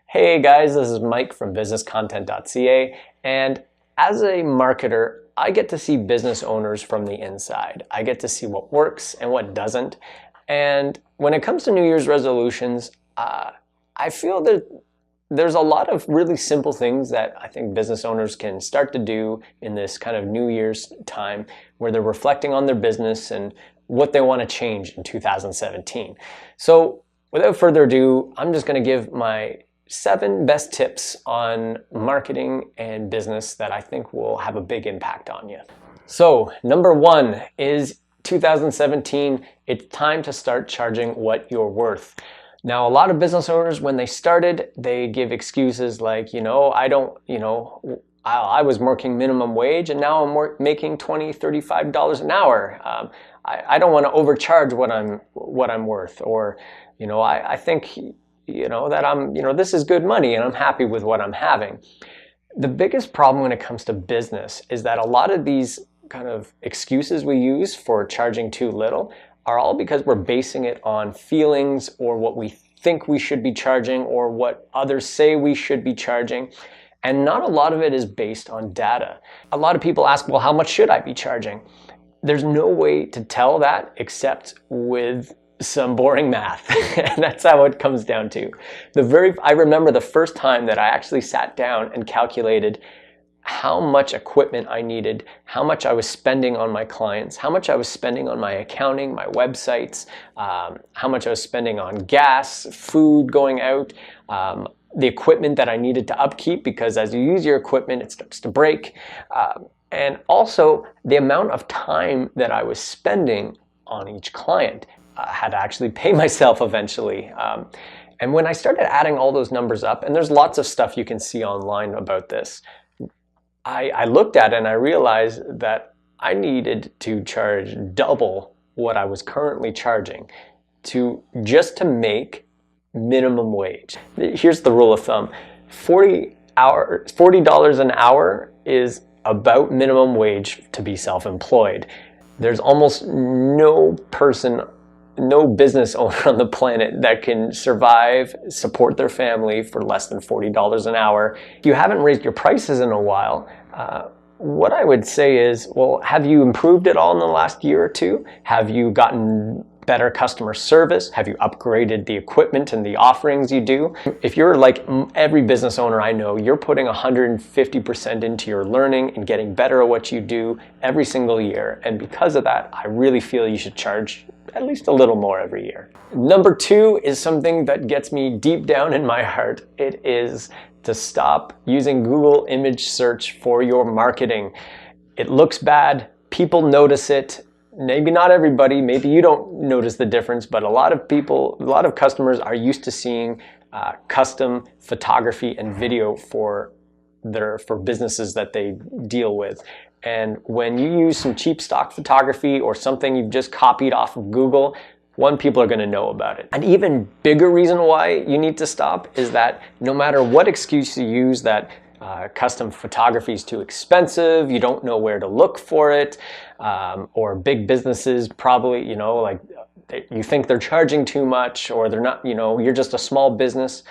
Hey guys, this is Mike from businesscontent.ca, and as a marketer, I get to see business owners from the inside. I get to see what works and what doesn't. And when it comes to New Year's resolutions, I feel that there's a lot of really simple things that I think business owners can start to do in this kind of New Year's time where they're reflecting on their business and what they want to change in 2017. So without further ado, I'm just going to give my 7 best tips on marketing and business that I think will have a big impact on you. So number 1 is 2017, it's time to start charging what you're worth. Now, a lot of business owners, when they started, they give excuses like, I was working minimum wage and now I'm making $20, $35 an hour. I don't want to overcharge what I'm worth, or, I think, that this is good money and I'm happy with what I'm having. The biggest problem when it comes to business is that a lot of these kind of excuses we use for charging too little are all because we're basing it on feelings or what we think we should be charging or what others say we should be charging. And not a lot of it is based on data. A lot of people ask, well, how much should I be charging? There's no way to tell that except with some boring math. And that's how it comes down to. I remember the first time that I actually sat down and calculated how much equipment I needed, how much I was spending on my clients, how much I was spending on my accounting, my websites, how much I was spending on gas, food going out, the equipment that I needed to upkeep, because as you use your equipment, it starts to break. And also the amount of time that I was spending on each client. I had to actually pay myself eventually. And when I started adding all those numbers up, and there's lots of stuff you can see online about this, I looked at it and I realized that I needed to charge double what I was currently charging just to make minimum wage. Here's the rule of thumb. $40 an hour is about minimum wage to be self-employed. There's almost no business owner on the planet that can support their family for less than $40 an hour. If you haven't raised your prices in a while, what I would say is, well, have you improved at all in the last year or two? Have you gotten better customer service? Have you upgraded the equipment and the offerings you do? If you're like every business owner I know, you're putting 150% into your learning and getting better at what you do every single year. And because of that, I really feel you should charge at least a little more every year. Number 2 is something that gets me deep down in my heart. It is to stop using Google image search for your marketing. It looks bad, people notice it. Maybe not everybody, maybe you don't notice the difference, but a lot of customers are used to seeing custom photography and video for businesses that they deal with. And when you use some cheap stock photography or something you've just copied off of Google, people are going to know about it. An even bigger reason why you need to stop is that no matter what excuse you use, that custom photography is too expensive, you don't know where to look for it, or big businesses probably, you think they're charging too much, or they're not, you're just a small business.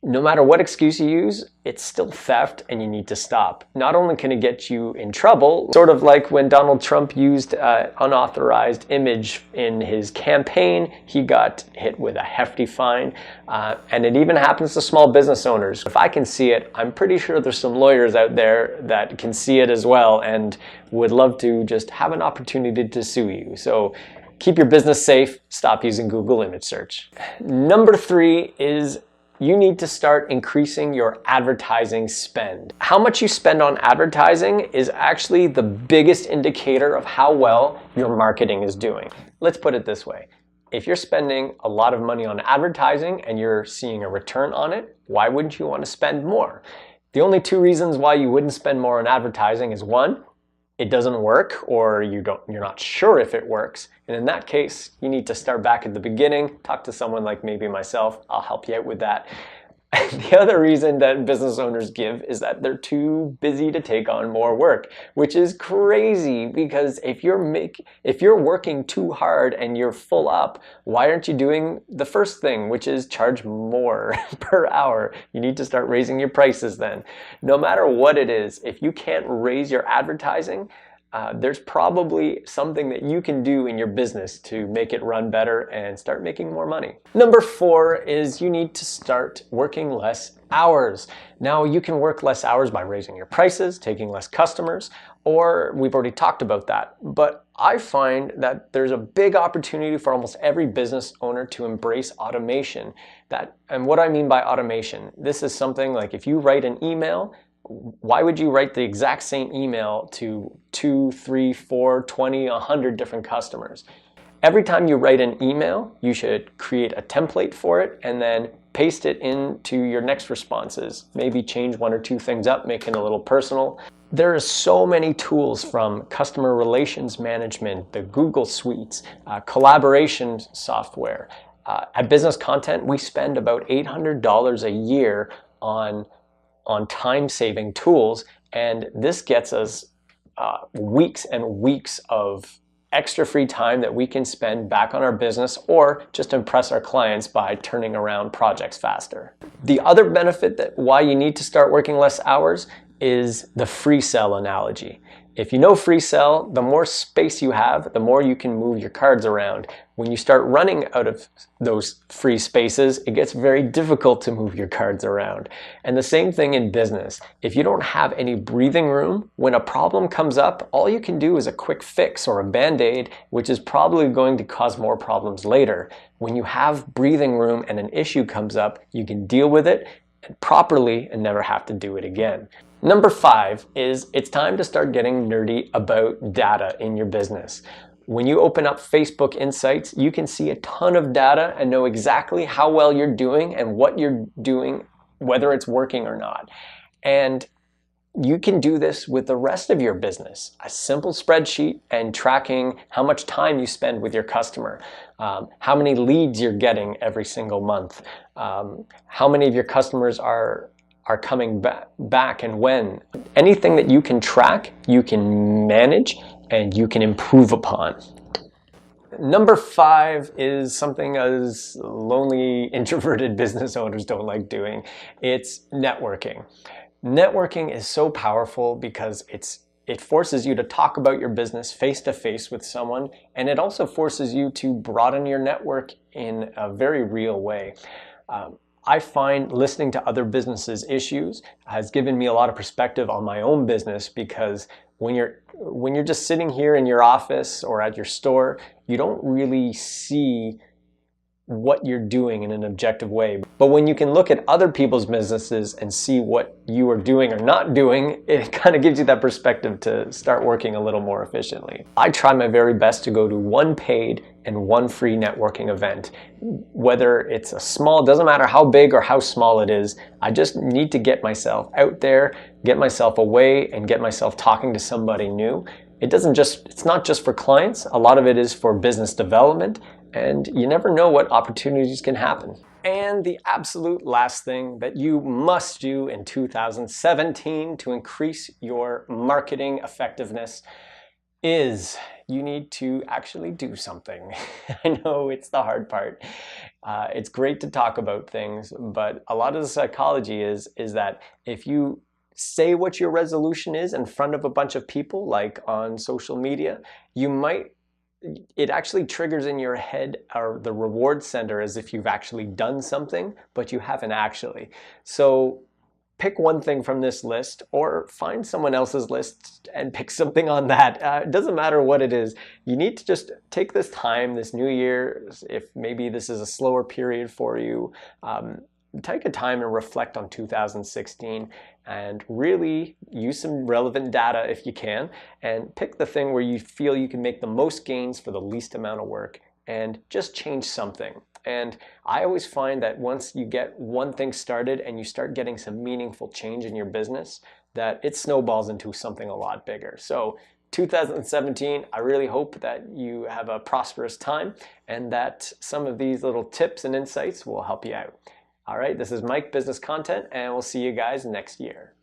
No matter what excuse you use, it's still theft and you need to stop. Not only can it get you in trouble, sort of like when Donald Trump used unauthorized image in his campaign, he got hit with a hefty fine. And it even happens to small business owners. If I can see it, I'm pretty sure there's some lawyers out there that can see it as well and would love to just have an opportunity to sue you. So keep your business safe, stop using Google image search. Number 3 is you need to start increasing your advertising spend. How much you spend on advertising is actually the biggest indicator of how well your marketing is doing. Let's put it this way. If you're spending a lot of money on advertising and you're seeing a return on it, why wouldn't you want to spend more? The only 2 reasons why you wouldn't spend more on advertising is 1, it doesn't work, or you're not sure if it works. And in that case, you need to start back at the beginning, talk to someone like maybe myself, I'll help you out with that. The other reason that business owners give is that they're too busy to take on more work, which is crazy because if you're working too hard and you're full up, why aren't you doing the first thing, which is charge more per hour? You need to start raising your prices then. No matter what it is, if you can't raise your advertising, there's probably something that you can do in your business to make it run better and start making more money. Number 4 is you need to start working less hours. Now, you can work less hours by raising your prices, taking less customers, or we've already talked about that. But I find that there's a big opportunity for almost every business owner to embrace automation. And what I mean by automation, this is something like if you write an email, why would you write the exact same email to 2, 3, 4, 20, 100 different customers? Every time you write an email, you should create a template for it and then paste it into your next responses. Maybe change 1 or 2 things up, make it a little personal. There are so many tools from customer relations management, the Google Suites, collaboration software. At Business Content, we spend about $800 a year on time-saving tools, and this gets us weeks and weeks of extra free time that we can spend back on our business or just impress our clients by turning around projects faster. The other benefit that why you need to start working less hours is the free cell analogy. If you know free cell, the more space you have, the more you can move your cards around. When you start running out of those free spaces, it gets very difficult to move your cards around. And the same thing in business. If you don't have any breathing room, when a problem comes up, all you can do is a quick fix or a band-aid, which is probably going to cause more problems later. When you have breathing room and an issue comes up, you can deal with it properly and never have to do it again. Number 5 is it's time to start getting nerdy about data in your business. When you open up Facebook Insights, you can see a ton of data and know exactly how well you're doing and what you're doing, whether it's working or not. And you can do this with the rest of your business. A simple spreadsheet and tracking how much time you spend with your customer, how many leads you're getting every single month, how many of your customers are coming back and when. Anything that you can track, you can manage, and you can improve upon. Number 5 is something as lonely, introverted business owners don't like doing. It's networking. Networking is so powerful because it forces you to talk about your business face to face with someone, and it also forces you to broaden your network in a very real way. I find listening to other businesses' issues has given me a lot of perspective on my own business, because when you're just sitting here in your office or at your store, you don't really see what you're doing in an objective way. But when you can look at other people's businesses and see what you are doing or not doing, it kind of gives you that perspective to start working a little more efficiently. I try my very best to go to 1 paid and 1 free networking event. Whether it's a small, doesn't matter how big or how small it is, I just need to get myself out there, get myself away, and get myself talking to somebody new. It's not just for clients, a lot of it is for business development, and you never know what opportunities can happen. And the absolute last thing that you must do in 2017 to increase your marketing effectiveness is you need to actually do something. I know it's the hard part. It's great to talk about things, but a lot of the psychology is that if you say what your resolution is in front of a bunch of people, like on social media, it actually triggers in your head or the reward center as if you've actually done something, but you haven't actually. So pick one thing from this list or find someone else's list and pick something on that. It doesn't matter what it is. You need to just take this time, this new year, if maybe this is a slower period for you, take a time and reflect on 2016 and really use some relevant data if you can, and pick the thing where you feel you can make the most gains for the least amount of work and just change something. And I always find that once you get one thing started and you start getting some meaningful change in your business, that it snowballs into something a lot bigger. So 2017, I really hope that you have a prosperous time and that some of these little tips and insights will help you out. All right, this is Mike, Business Content, and we'll see you guys next year.